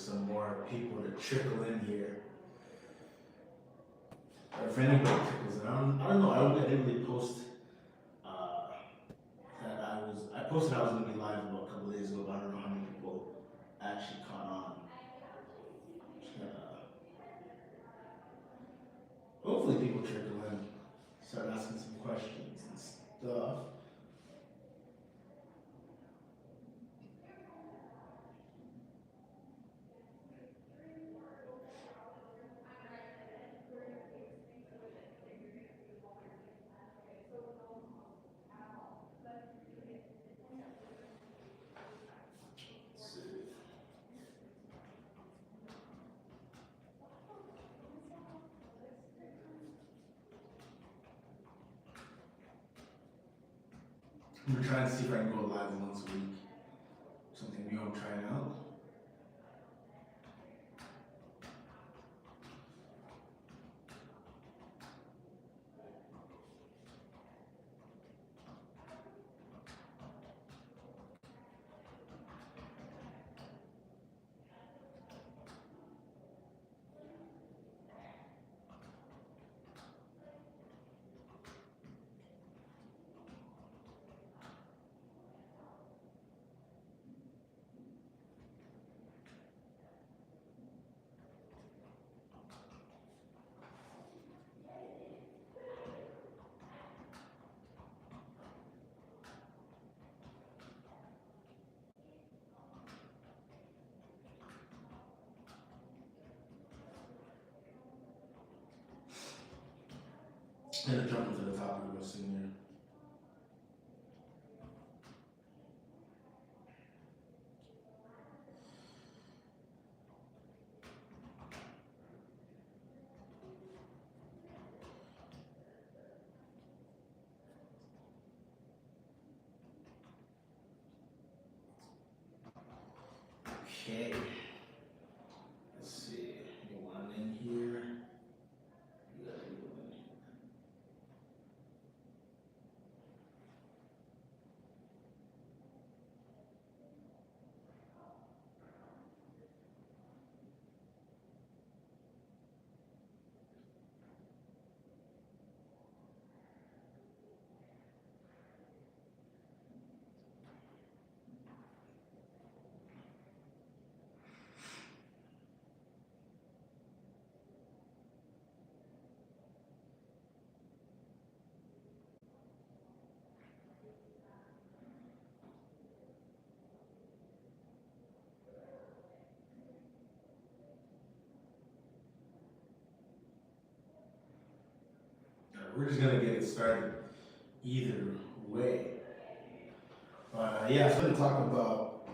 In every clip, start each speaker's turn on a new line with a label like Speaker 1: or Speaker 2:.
Speaker 1: some more people to trickle in here. Or if anybody trickles in, I don't know. I didn't really post uh, I posted I was gonna be live about a couple days ago, but I don't know how many people actually caught on. Uh, Hopefully people trickle in, start asking some questions and stuff. Let's see. I'm gonna try and see if I can go live once a week. Something new I'm trying out. I'm gonna jump into the topic real soon here. Okay. Let's see. You want in here? You gotta go in here. We're just gonna get it started either way. Yeah, so I'm gonna talk about,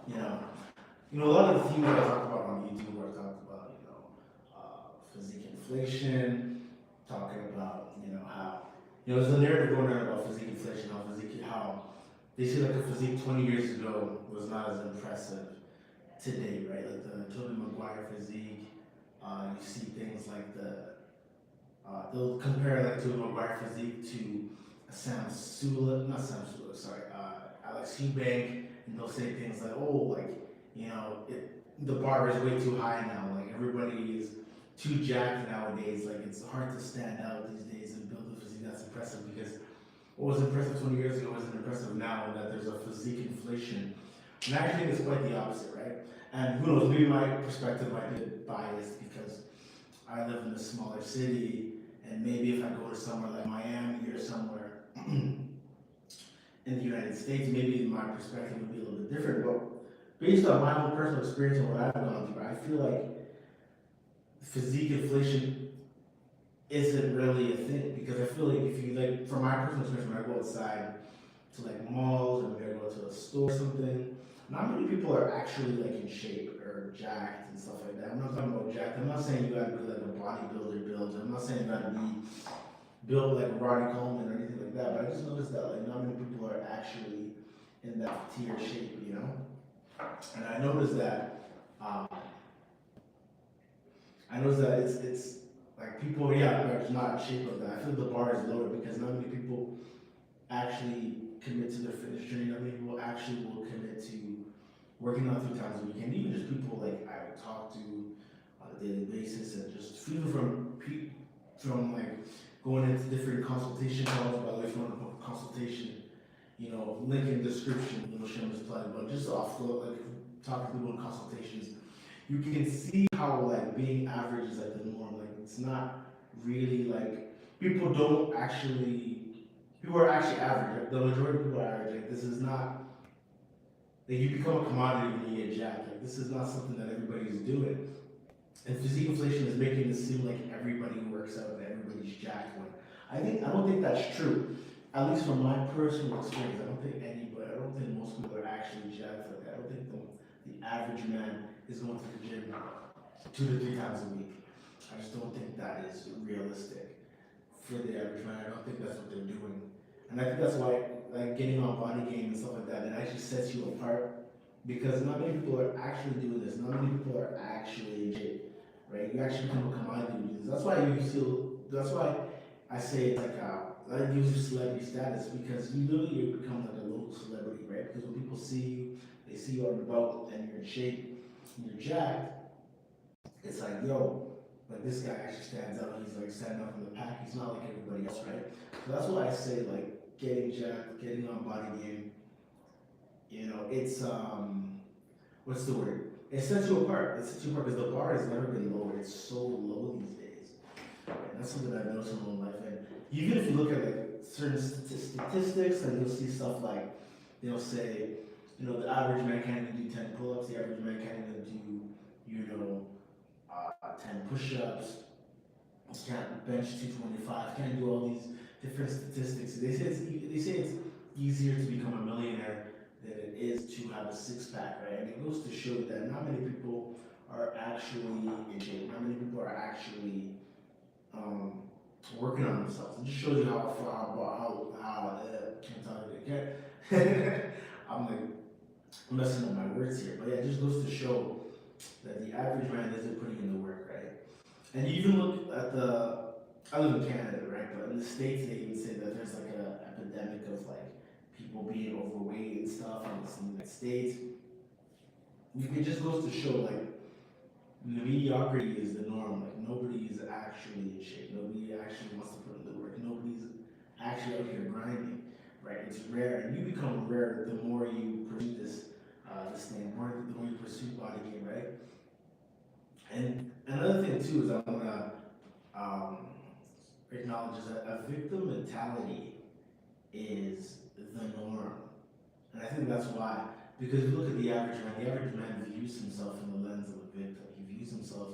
Speaker 1: you know, a lot of the themes that I talk about on YouTube where I talk about, physique inflation, talking about, how, there's a narrative going on about physique inflation, how they say like a physique 20 years ago was not as impressive today, right? Like the Tobey Maguire physique, you see things like they'll compare like Tobey Maguire physique to Alex Eubank, and they'll say things like, oh, like, the bar is way too high now, like everybody is too jacked nowadays, like it's hard to stand out these days and build a physique that's impressive because what was impressive 20 years ago isn't impressive now, and that there's a physique inflation. And I actually think it's quite the opposite, right? And who knows, maybe my perspective might be biased because I live in a smaller city, and maybe if I go to somewhere like Miami or somewhere in the United States, maybe my perspective would be a little bit different. But based on my own personal experience and what I've gone through, I feel like physique inflation isn't really a thing because I feel like if you like, from my personal experience, when I go outside to like malls or maybe I go to a store or something, not many people are actually like in shape or jacked and stuff like that. I'm not talking about jacked. I'm not saying you gotta be like a bodybuilder build. I'm not saying you gotta be built like Ronnie Coleman or anything like that. But I just noticed that like not many people are actually in that tier shape, And I noticed that it's like people, yeah, are not in shape of that. I feel the bar is lower because not many people actually commit to their fitness journey. Not many people actually will commit to working out 3 times a week, and even just people like a daily basis, and just even from like going into different consultation calls. By the way, if you want to book a consultation, link in description, shameless plug, but just off the like talking to people in consultations, you can see how like being average is like the norm. Like it's not really like people are actually average. Like the majority of people are average. Like this is not like you become a commodity when you get jacked. Like this is not something that everybody's doing. And physique inflation is making it seem like everybody works out and everybody's jacked. When I don't think that's true. At least from my personal experience, I don't think most people are actually jacked like that. I don't think the average man is going to the gym 2 to 3 times a week. I just don't think that is realistic for the average man. I don't think that's what they're doing. And I think that's why like getting on body game and stuff like that, it actually sets you apart because not many people are actually doing this. Not many people are actually in shape, right? You actually become a commodity with this. That's why I say it's like that gives you celebrity status because you become like a local celebrity, right? Because when people see you, they see you on the belt and you're in shape and you're jacked, it's like, yo, like this guy actually stands out. He's like standing up in the pack. He's not like everybody else, right? So that's why I say like getting jacked, getting on body game. It's what's the word? It sets you apart. It sets you apart because the bar has never been lower. It's so low these days. And that's something I've noticed in my own life. And even if you look at like certain statistics, and you'll see stuff like they'll say, the average man can't even do 10 pull-ups. The average man can't even do, 10 push-ups. Can't bench 225. Can't do all these different statistics. They say it's easier to become a millionaire than it is to have a six-pack, right? And it goes to show that not many people are actually in shape. Not many people are actually working on themselves. It just shows you how can't talk again. I'm like messing up my words here, but yeah, it just goes to show that the average man isn't putting in the work, right? And you even look at I live in Canada, right? But in the States, they even say that there's like an epidemic of like people being overweight and stuff in the United States. It just goes to show like the mediocrity is the norm. Like nobody is actually in shape. Nobody actually wants to put in the work. Nobody's actually out here grinding, right? It's rare, and you become rare the more you pursue this thing, the more you pursue body game, right? And another thing too is I want to acknowledge is that a victim mentality is the norm, and I think that's why. Because if you look at the average man views himself in the lens of a victim. He views himself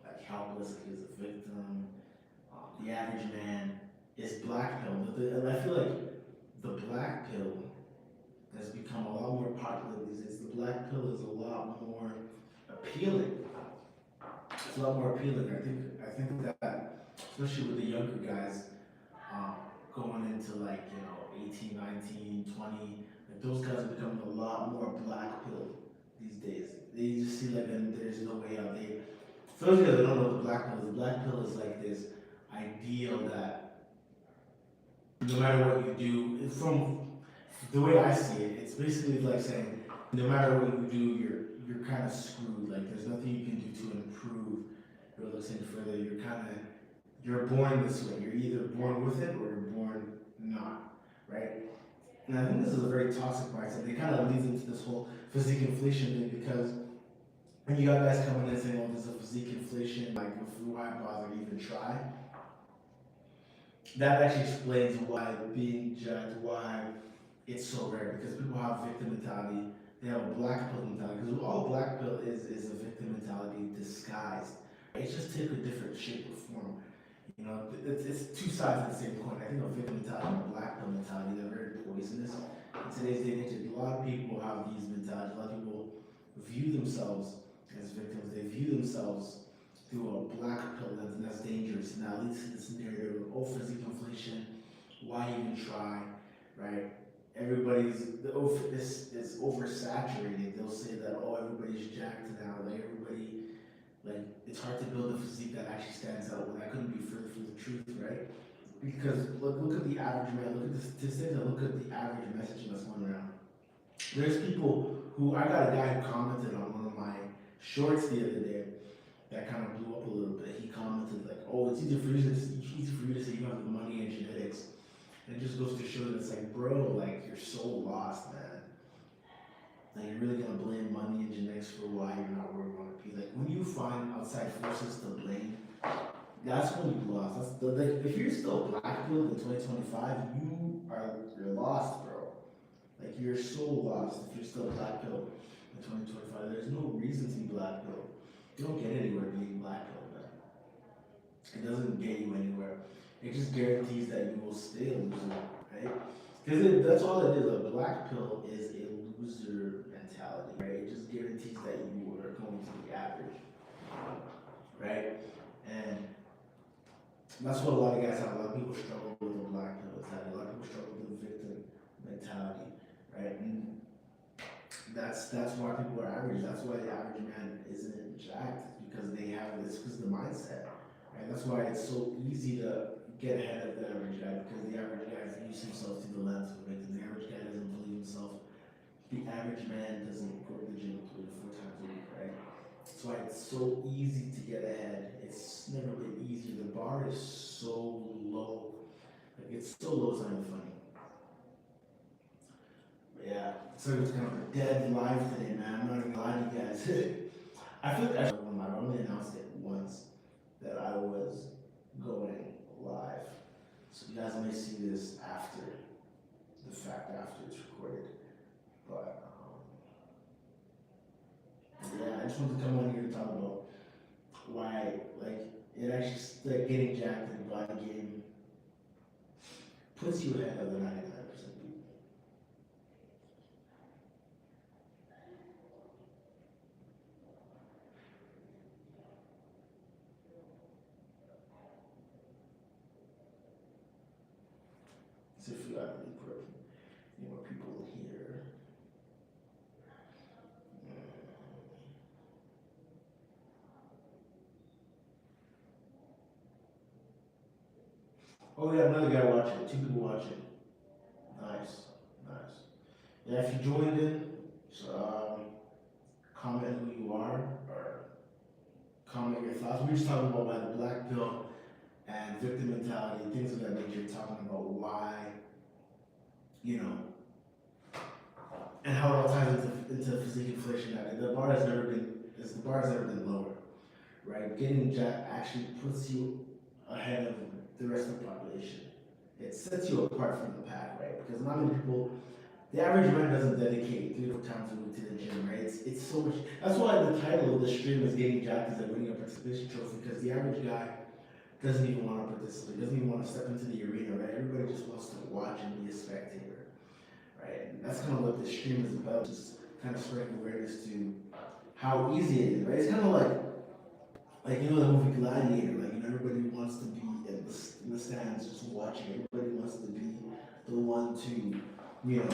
Speaker 1: like helpless, like he's a victim. The average man is black pill, and I feel like the black pill has become a lot more popular these days. The black pill is a lot more appealing. It's a lot more appealing. I think that, especially with the younger guys going into like 18, 19, 20, like those guys are becoming a lot more black pill these days. They just see like there's no way out. For those guys that don't know what the black pill is like this ideal that no matter what you do, from the way I see it, it's basically like saying no matter what you do, you're kind of screwed. Like there's nothing you can do to improve your looks any further. You're born this way. You're either born with it or you're born not, right? And I think this is a very toxic mindset. It kind of leads into this whole physique inflation thing because when you got guys coming in saying, "Oh, there's a physique inflation," like why bother even try? That actually explains why being judged, why it's so rare because people have victim mentality. They have a black pill mentality because all black pill is a victim mentality disguised. It's just take a different shape or form. It's two sides of the same coin. I think a victim mentality and a black pill mentality, they're very poisonous. In today's day and age, a lot of people have these mentalities. A lot of people view themselves as victims. They view themselves through a black pill lens, and that's dangerous. And that leads to this narrative of, physique inflation, why even try, right? It's oversaturated. They'll say that, everybody's jacked now, it's hard to build a physique that actually stands out. Well, that couldn't be further from the truth, right? Because look at the average man, look at the statistics, and look at the average messaging that's going around. There's people I got a guy who commented on one of my shorts the other day, that kind of blew up a little bit. He commented like, "Oh, it's easy for you to say you have the money and genetics." And it just goes to show that it's like, bro, like you're so lost, man. Like you're really gonna blame money and genetics for why you're not where you want to be. Like when you find outside forces to blame, that's when you lost. That's the like if you're still black pilled in 2025, you're lost, bro. Like you're so lost if you're still black pilled in 2025. There's no reason to be black pilled. You don't get anywhere being black pilled, man. It doesn't get you anywhere. It just guarantees that you will stay a loser, right? Because that's all it is. A black pill is a loser mentality, right? It just guarantees that you are going to be average, right? And that's what a lot of guys have. A lot of people struggle with the black pill mentality. A lot of people struggle with the victim mentality, right? And that's why people are average. That's why the average man isn't jacked because they have this because the mindset, right? That's why it's so easy to get ahead of the average guy because the average guy views himself through the lens of a victim. The average guy doesn't believe himself. The average man doesn't go to the gym 3 to 4 times a week, right? That's why it's so easy to get ahead. It's never been easier. The bar is so low. Like it's so low, it's not even funny. But yeah, so it's kind of a dead live today, man. I'm not even lying to you guys. I feel like I only announced it once that I was going live. So you guys may see this after the fact, after it's recorded. But yeah, I just wanted to come on here to talk about why, like, it actually, like, getting jacked in the body game puts you ahead of the 99% people. So if you got really put more people here. Oh yeah, another guy watching, 2 people watching. Nice, nice. Yeah, if you joined in, comment who you are or comment your thoughts. We were just talking about why the black pill and victim mentality, things of that nature, talking about why, you know, and how it all ties into physique inflation. That the bar has never been lower, right? Getting jacked actually puts you ahead of the rest of the population. It sets you apart from the pack, right? Because not many people, the average man doesn't dedicate 3 or 4 times a week to the gym, right? It's so much. That's why the title of the stream is Getting Jacked is like winning a participation trophy because the average guy doesn't even want to participate, doesn't even want to step into the arena, right? Everybody just wants to watch and be a spectator, right? And that's kind of what this stream is about, just kind of spreading awareness to how easy it is, right? It's kind of like you know the movie Gladiator, like you know everybody wants to be in the stands just watching. Everybody wants to be the one to, you know,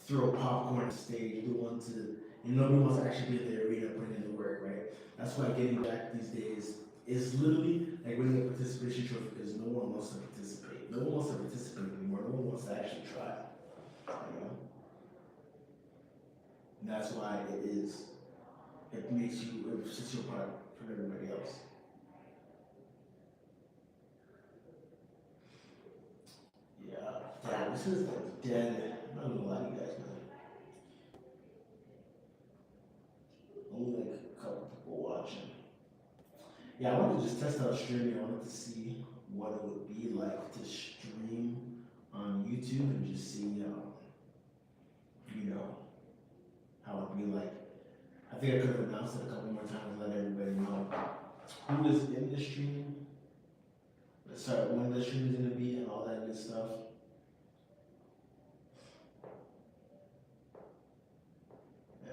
Speaker 1: throw popcorn on stage, the one to, and nobody wants to actually be in the arena putting in the work, right? That's why getting back these days is literally like winning a participation trophy because no one wants to participate. No one wants to participate anymore. No one wants to actually try, you know? And that's why it makes you, it sets you apart from everybody else. Yeah, this is like dead. I'm not gonna lie to you guys, man. Only like a couple people watching. Yeah, I wanted to just test out streaming. I wanted to see what it would be like to stream on YouTube and just see, you know, how it'd be like. I think I could have announced it a couple more times, let everybody know who is in the stream, sorry, when the stream is gonna be, and all that good stuff. Yeah.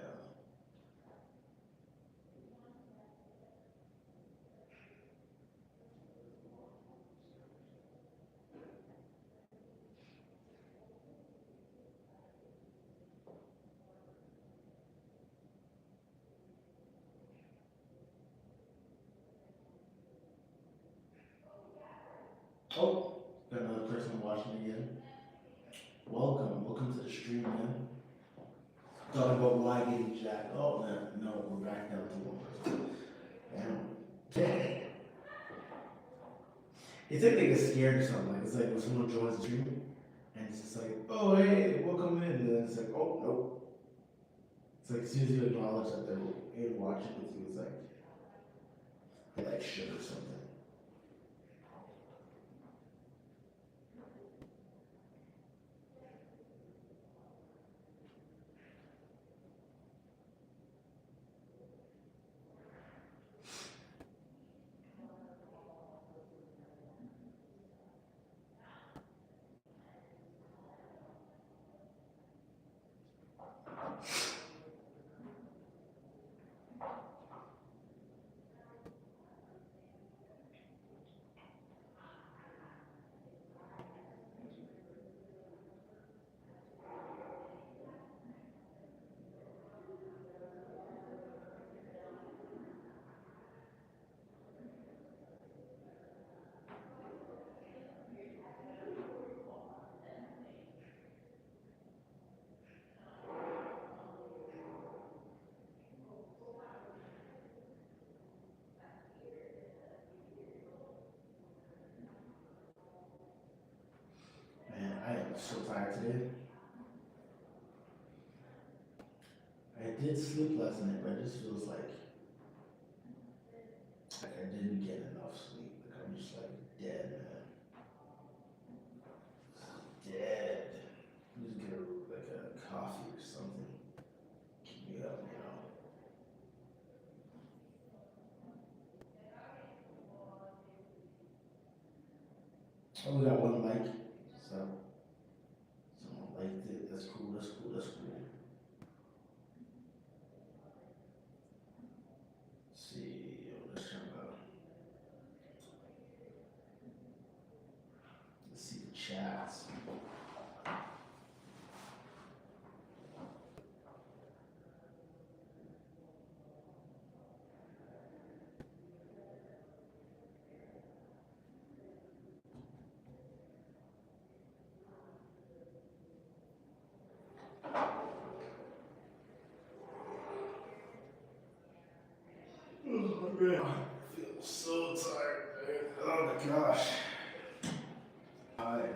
Speaker 1: Oh, got another person watching again. Welcome to the stream, man. Talking about why getting jacked. Oh man, no, we're back down to 1 person. Damn. It's like they get scared or something. Like it's like when someone joins the stream and it's just like, oh hey, welcome in, and then it's like, oh nope. It's like as soon as you acknowledge that they're in watching with you, it's like they like shit or something. Man, I am so tired today. I did sleep last night, but it just feels like I didn't get enough sleep. Like I'm just like dead, man. Dead. Just get a coffee or something. Keep me up, you know. Oh, we got one mic, so someone liked it. That's cool. That's cool. That's cool. Let's see, let's try to let's see the chats. Oh man, I feel so tired, man. Oh my gosh.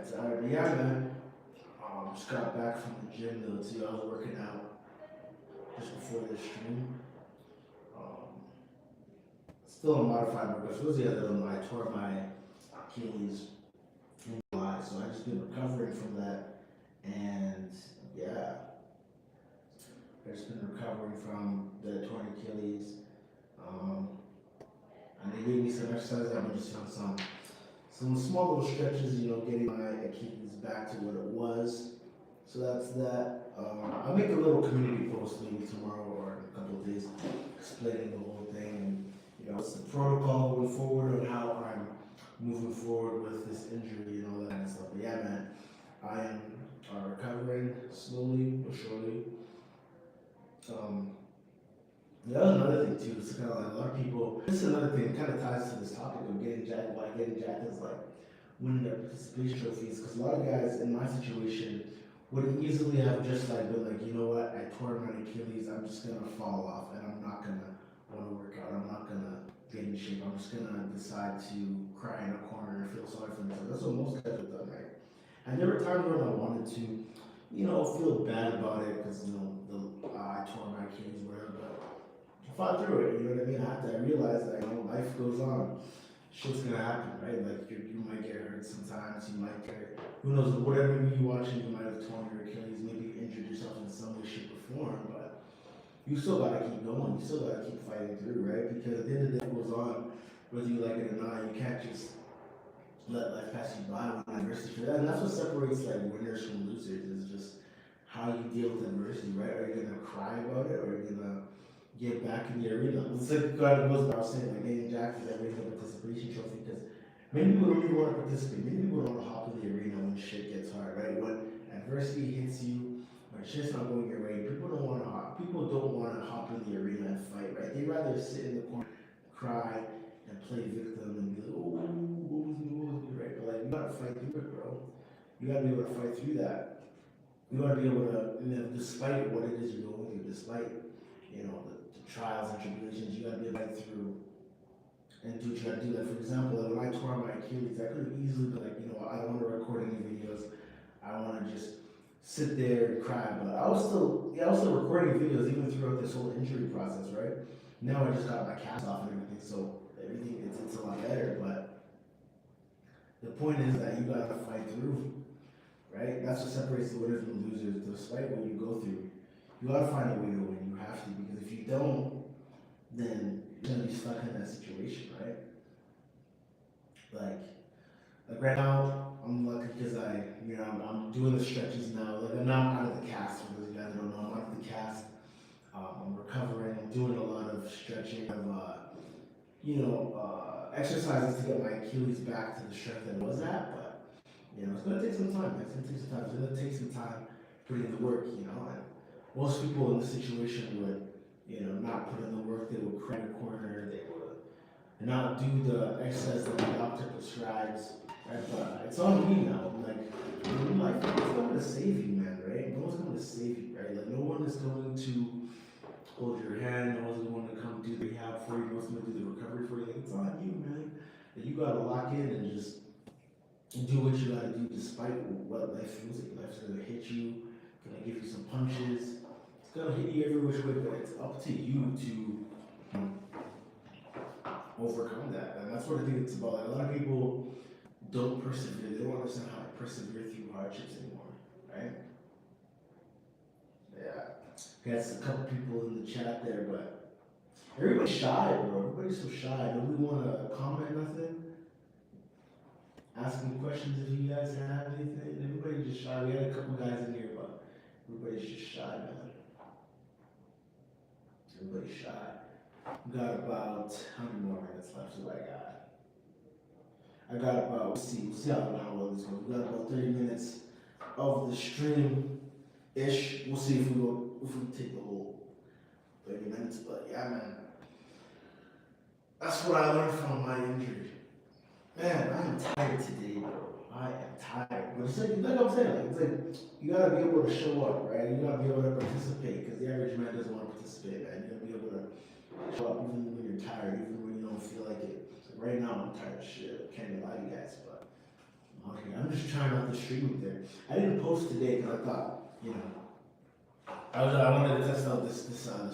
Speaker 1: It's tired. Yeah, man. Just got back from the gym though too. I was working out just before this stream. Um, Still a modified workout. So it was the other one. I tore my Achilles in July, so I just been recovering from that. And yeah, I've just been recovering from the torn Achilles. Um, and they gave me some exercises. I've been just doing some small little stretches, you know, getting my Achilles back to what it was. So that's that. I'll make a little community post maybe tomorrow or in a couple of days explaining the whole thing and you know, it's the protocol going forward on how I'm moving forward with this injury and all that kind of stuff. But yeah, man, I am recovering slowly but surely. Um, that was another thing too. It's kind of like a lot of people. This is another thing. It kind of ties to this topic of getting jacked. Why getting jacked is like winning their participation trophies. Because a lot of guys in my situation would easily have just like been like, you know what, I tore my Achilles. I'm just gonna fall off, and I'm not gonna want to work out. I'm not gonna get in shape. I'm just gonna decide to cry in a corner and feel sorry for myself. That's what most guys have done, right? And there were times when I wanted to, you know, feel bad about it because you know I tore my Achilles, whatever. But I fought through it. You know what I mean? I realized that you know life goes on. Shit's gonna happen, right? Like you might get hurt sometimes. You might get who knows whatever movie you watching. You might have torn your Achilles. Maybe you injured yourself in some way, shape, or form. But you still gotta keep going. You still gotta keep fighting through, right? Because at the end of the day, it goes on, whether you like it or not. You can't just let life pass you by with adversity for that. And that's what separates like winners from losers is just how you deal with adversity, right? Are you gonna cry about it or are you gonna get back in the arena? It's like God goes by saying like getting jacked is every participation trophy because many people don't even want to participate. Many people don't want to hop in the arena when shit gets hard, right? When adversity hits you, when shit's not going your way, people don't want to hop. People don't want to hop in the arena and fight, right? They rather sit in the corner, cry, and play victim and be like, oh, what was me, right? But like, you gotta fight through it, bro. You gotta be able to fight through that. You gotta be able to, you know, despite what it is you're going through, despite, you know, the trials and tribulations, you gotta be able to fight through and do what you gotta do. Like for example, like when I tore my Achilles, I could have easily been like, you know, I don't want to record any videos. I want to just sit there and cry. But I was still recording videos even throughout this whole injury process, right? Now I just got my cast off and everything, so everything it's a lot better. But the point is that you gotta fight through, right? That's what separates the winners from the losers. Despite what you go through, you gotta find a way to win. You have to, because if you don't, then you're gonna be stuck in that situation, right? Like, like right now, I'm lucky because I'm doing the stretches now. Like I'm not out of the cast. For those of you guys that don't know, I'm out of the cast. I'm recovering. I'm doing a lot of stretching of, exercises to get my Achilles back to the strength that it was at. But it's gonna take some time. Man. It's gonna take some time. It's gonna take some time putting in the work. And most people in this situation would, not put in the work. They would cry in a corner. They would not do the exercise that the doctor prescribes. Right? But it's on me now. Like in life, no one's going to save you, man. Right? No one's going to save you. Right? Like no one is going to hold your hand. No one's going to come do the rehab for you. No one's going to do the recovery for you. Like, it's on you, man. And you got to lock in and just do what you got to do, despite what life feels like. Life's going to hit you. Gonna give you some punches. It's gonna hit you every which way, but it's up to you to overcome that. And that's what I think it's about. Like, a lot of people don't persevere. They don't understand how to persevere through hardships anymore, right? Yeah. Got a couple people in the chat there, but everybody's shy, bro. Everybody's so shy. Nobody wanna comment nothing. Ask me questions if you guys have anything. Everybody's just shy. We had a couple guys in here, but everybody's just shy, man. Everybody's shy. We got about how many more minutes left? So I got about we'll see how well this goes. We got about 30 minutes of the stream ish. We'll see if we take the whole 30 minutes. But yeah, man. That's what I learned from my injury. Man, I am tired today, bro. I am tired. But it's like I'm saying, it's like you gotta be able to show up, right? You gotta be able to participate, because the average man doesn't want to participate, man. You gotta be able to show up even when you're tired, even when you don't feel like it. Like right now, I'm tired of shit. Can't lie to you guys, but I'm just trying out the stream there. I didn't post today because I thought, I wanted to test out this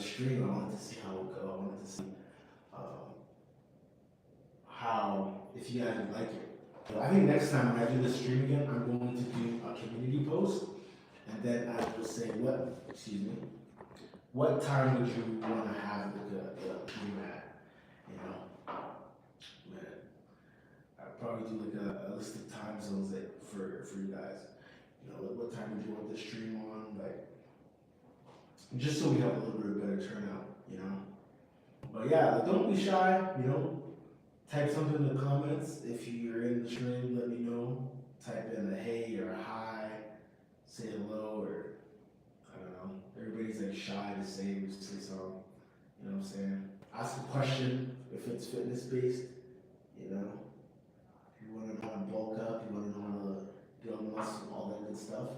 Speaker 1: stream. I wanted to see how it would go. I wanted to see how, if you guys would like it. So I think next time when I do the stream again, I'm going to do a community post, and then I will say what time would you want to have the stream at? Man, I'd probably do like a list of time zones for you guys. Like what time would you want the stream on? Like, just so we have a little bit of better turnout, But yeah, like, don't be shy, Type something in the comments. If you're in the stream, let me know. Type in a hey or a hi, say hello, or I don't know. Everybody's like shy to say something. You know what I'm saying? Ask a question if it's fitness based. If you want to know how to bulk up, you want to know how to build muscle, all that good stuff.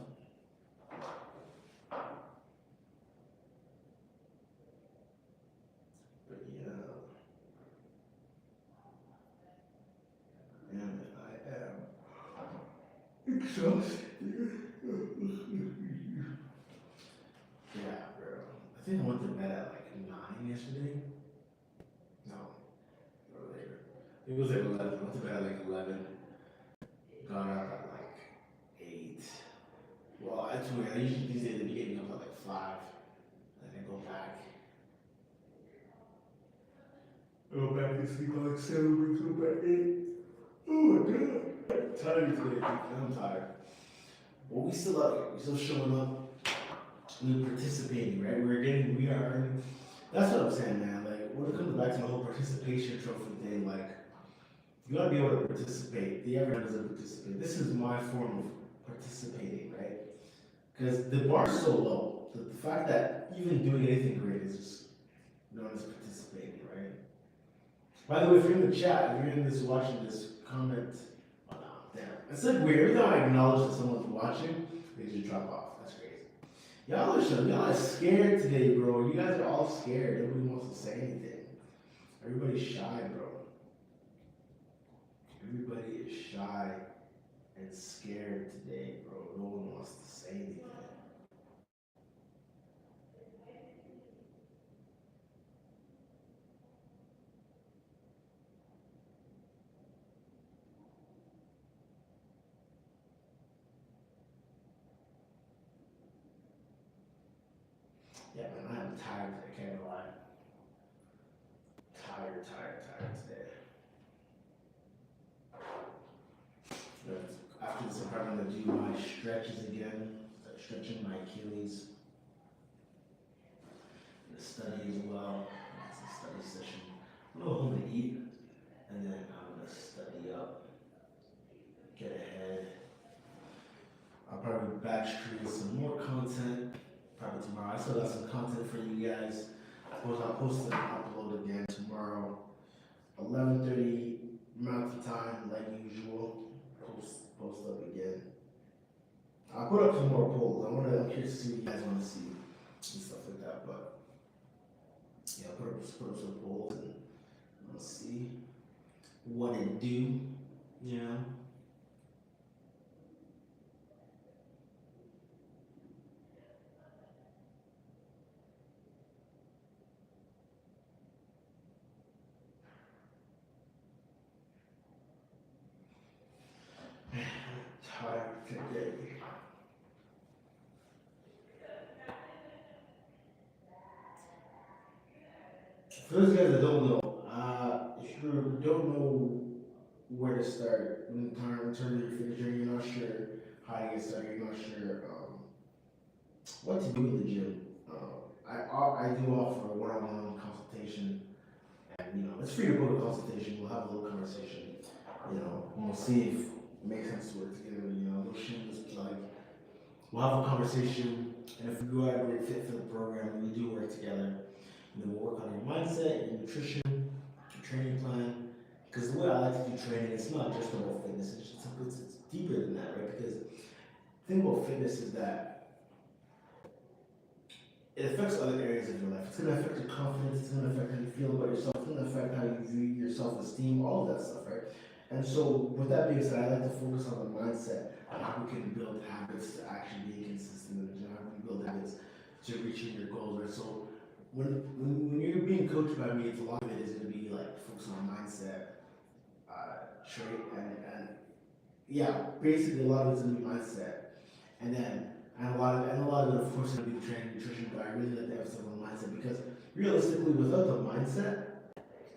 Speaker 1: But yeah. And I am exhausted. Yeah, bro. I think I went to bed at like 9 yesterday. No, earlier. It was like 11. I went to bed at like 11. Got up at like 8. Well, I usually these days I'd be getting up at like 5. And then go back. Go back to sleep at like 7, go back at 8. Oh my god. Tired today, I'm tired. But we still out here. We still showing up. We're participating, right? We are earning. That's what I'm saying, man. Like, when it comes back to the whole participation trophy thing, like, you gotta be able to participate. The everyone doesn't participate. This is my form of participating, right? Because the bar is so low. The fact that even doing anything great is just known as participating, right? By the way, if you're in the chat, if you're in this watching this, comment. Oh no, damn. It's like weird. Every time I acknowledge that someone's watching, they just drop off. That's crazy. Y'all are scared today, bro. You guys are all scared. Nobody wants to say anything. Everybody's shy, bro. everybody is shy and scared today, bro. No one wants to say anything. Yeah, man, I'm tired. I can't lie. Tired today. After this, I'm probably gonna do my stretches again. Start stretching my Achilles. The study as well. It's a study session. I'm gonna go home and eat, and then I'm gonna study up, get ahead. I'll probably batch create some more content. Probably tomorrow. I still got some content for you guys. I suppose I'll post and upload again tomorrow. 11:30 Mountain Time, like usual. Post up again. I'll put up some more polls. I'm curious to see what you guys want to see and stuff like that. But yeah, I'll put up some polls and we'll see what it do. You know. Tired today. For those guys that don't know, if you don't know where to start in terms of your fitness journey, you're not sure how to get started, you're not sure what to do in the gym. I do offer a one-on-one consultation, and it's free to book a consultation. We'll have a little conversation. We'll see if it makes sense to work together. No shameless plug. We'll have a conversation, and if you are a great fit for the program, we do work together. We'll work on your mindset, your nutrition, your training plan. Because the way I like to do training, it's not just about fitness. It's deeper than that, right? Because the thing about fitness is that it affects other areas of your life. It's going to affect your confidence. It's going to affect how you feel about yourself. It's going to affect how you view your self-esteem, all of that stuff, right? And so, with that being said, I like to focus on the mindset and how we can build habits to actually be consistent in the gym. How we build habits to reaching your goals, right? So, when you're being coached by me, it's a lot of it is going to be like focus on mindset, trait, and yeah, basically a lot of it's going to be mindset, and a lot of it, of course, is going to be training, nutrition. But I really like to emphasize on mindset because realistically, without the mindset,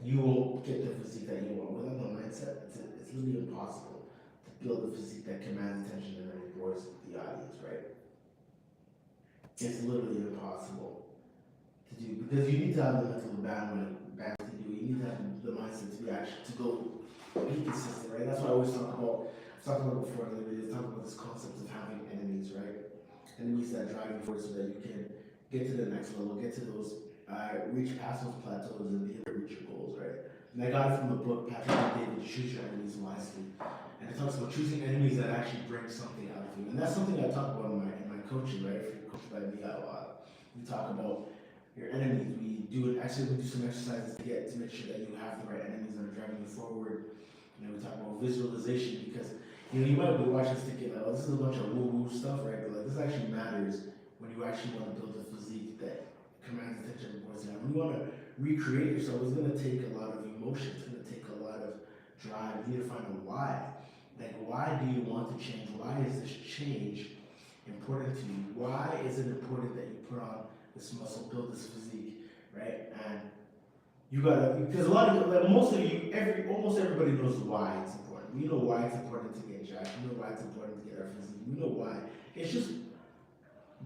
Speaker 1: you won't get the physique that you want. Without the mindset, it's really impossible to build a physique that commands attention and really draws the audience, right? It's literally impossible to do because you need to have the mental bandwidth to do it. You need to have the mindset to be actually to go be consistent, right? That's why I always talk about. I've talked about it before in the videos. Talk about this concept of having enemies, right? Enemies that drive you forward so that you can get to the next level, get to those, reach past those plateaus and be able to reach your goals, right? And I got it from the book Patrick David, Choose Your Enemies Wisely, and it talks about choosing enemies that actually bring something out of you, and that's something I talk about in my coaching, right? If you're coached by me a lot, we talk about your enemies. We do some exercises to make sure that you have the right enemies that are driving you forward. We talk about visualization because you might be watching this thinking, oh, this is a bunch of woo-woo stuff, right? But like this actually matters when you actually want to build a physique that commands attention and voice. When you want to recreate yourself, it's going to take a lot of emotion. It's going to take a lot of drive. You need to find a why. Like, why do you want to change? Why is this change important to you? Why is it important that you put on this muscle, build this physique, right? And you gotta, because a lot of, like almost everybody knows why it's important. We know why it's important to get jacked. We know why it's important to get our physique. We know why. It's just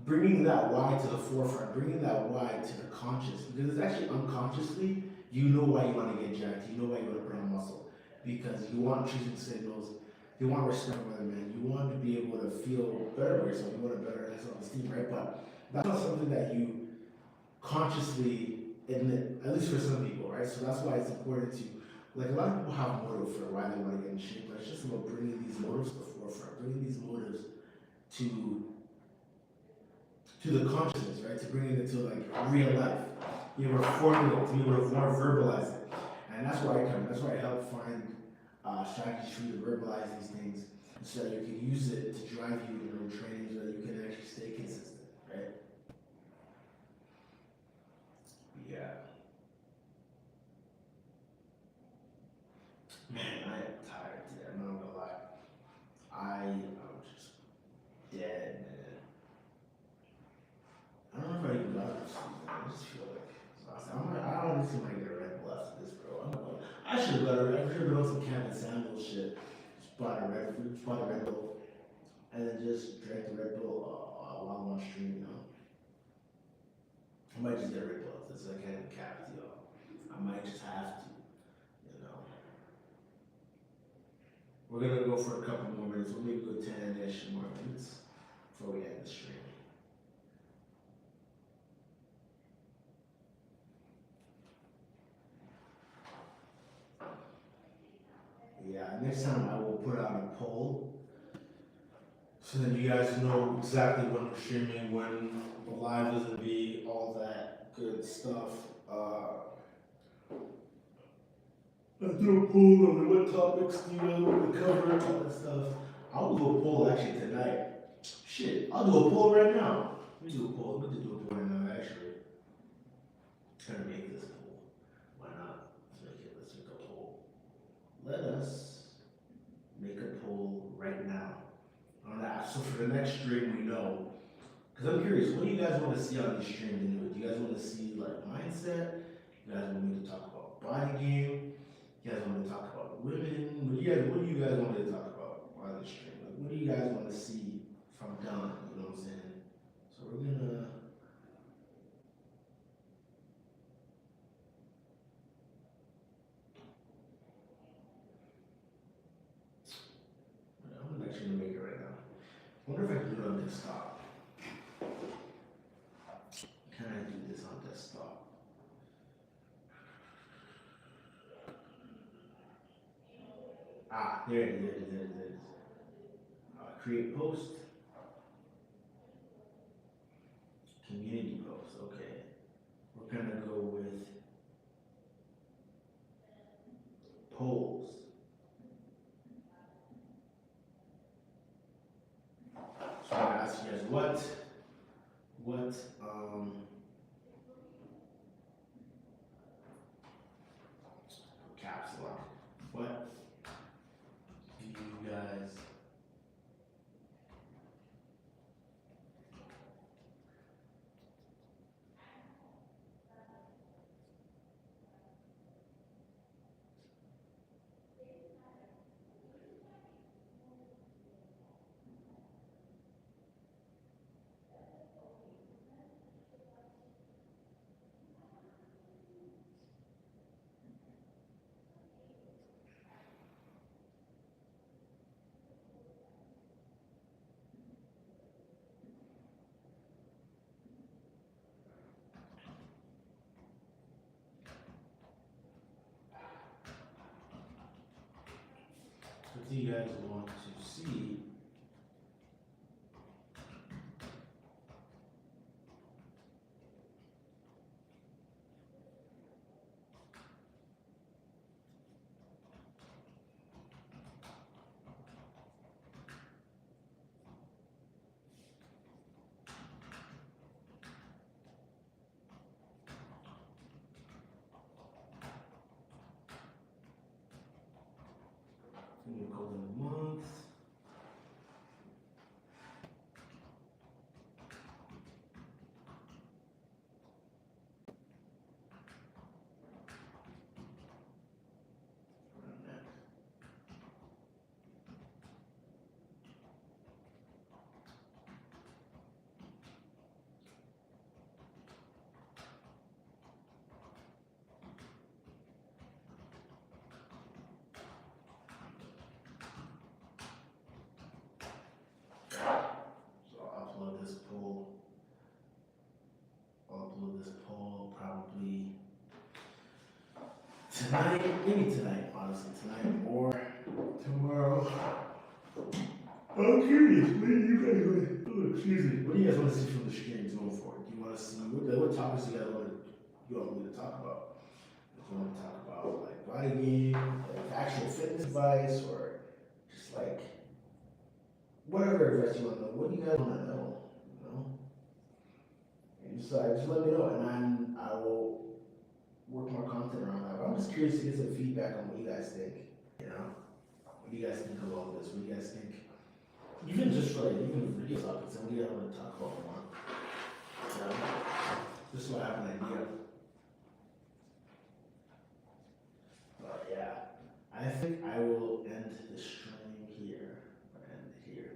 Speaker 1: bringing that why to the forefront, bringing that why to the conscious, because it's actually unconsciously, you know why you want to get jacked. You know why you want to put on muscle, because you want choosing signals. You want respect from other men. You want to be able to feel better about yourself. You want to better self-esteem, right? But that's not something that you consciously admit, at least for some people, right? So that's why it's important to, like, a lot of people have motive for why they want to get in shape, but it's just about bringing these motives to the forefront, bringing these motives to the consciousness, right? To bringing it to like real life, be able to formulate, to be able to more verbalize it, and that's where I come. That's where I help find strategies for you to verbalize these things so that you can use it to drive you in your own training so that you can actually stay consistent, right? Yeah. Man, I am tired today. I'm not gonna lie. I'm just dead, man. I don't know if I even got enough sleep, man. I just feel like exhausted. I honestly might get a Red Bull after this, bro. I should have got a I should have been on some Kevin Samuel shit. Just bought a Red Bull, and then just drank the Red Bull while I'm on stream, you know. I might just get a Red Bull. It's like kind of capped, yo. I might just have to, you know. We're gonna go for a couple more minutes. We'll maybe go 10-ish more minutes before we end the stream. Yeah, next time I will put out a poll so then you guys know exactly when we're streaming, when the live is gonna be, all that good stuff. I do a poll on what topics do you guys want to cover, all that stuff. I'll do a poll actually tonight. Shit, I'll do a poll right now. Let me do a poll. Let me do a poll right now, actually. Trying to make this poll. Why not? Let's make a poll. Let us make a poll right now on that. So for the next stream, we know. Because I'm curious, what do you guys want to see on these streams anyway? Do you guys want to see like mindset? You guys want me to talk about body game? You guys want me to talk about women? What do you guys want me to talk about on this stream? Like, what do you guys want to see from Don? You know what I'm saying? So we're gonna. I'm actually gonna make it right now. I wonder if I can do it on desktop. Can I do this on desktop? There it is. Create post. Community post, okay. We're gonna go with polls. So I'm gonna ask you guys what caps lock. What do you guys want to see? We'll call them a month. Probably tonight, maybe tonight, honestly, tonight or tomorrow. I'm curious, what do you guys want to, excuse me, what do you guys want to see from the streams going forward? Do you want to see, what topics do you want me to talk about? Do you want to talk about like body game, like actual fitness advice or just like whatever advice you want to know. What do you guys want to know? You know, and just let me know, and I will work more content around that. But I'm just curious to get some feedback on what you guys think. You know, what do you guys think of all this? What do you guys think? Even just for like even video topics, and we want to talk about more. You know, just so I have an idea. But yeah, I think I will end the stream here. End it here.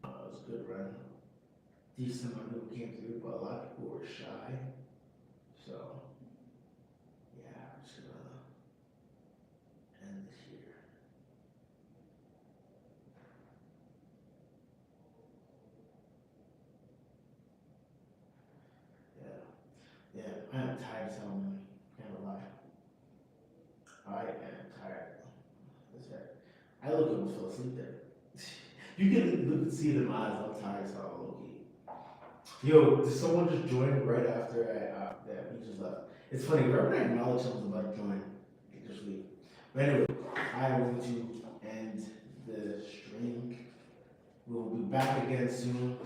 Speaker 1: It was a good run. Decent amount of people came through, but a lot of people were shy. So yeah, I'm just gonna end it here. Yeah, yeah. I am tired as hell, man. Can't lie. I am tired. That's right. I look almost fell asleep there. You can look and see it in my eyes. I'm tired as hell, Loki. Yo, did someone just join right after that we just left? It's funny, right when I acknowledge someone's about to join, they just leave. But anyway, I'm going to end the stream. We'll be back again soon.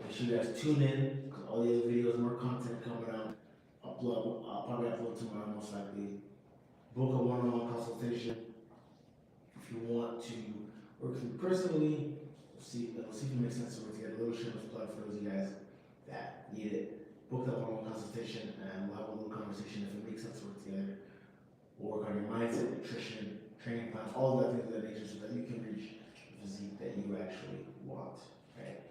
Speaker 1: Make sure you guys tune in, because all the other videos, more content coming out. I'll probably upload tomorrow, most likely. Book a one-on-one consultation. If you want to work with me personally, we'll see if it makes sense to work together. A little shameless plug for those of you guys that need it. Book that one-on-one consultation, and we'll have a little conversation if it makes sense to work together. We'll work on your mindset, nutrition, training plans, all of that things of that nature, so that you can reach the physique that you actually want. Right?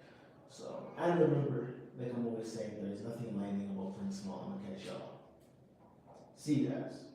Speaker 1: So, and remember, like I'm always saying, there's nothing minding about playing small. I'm gonna catch y'all. See you guys.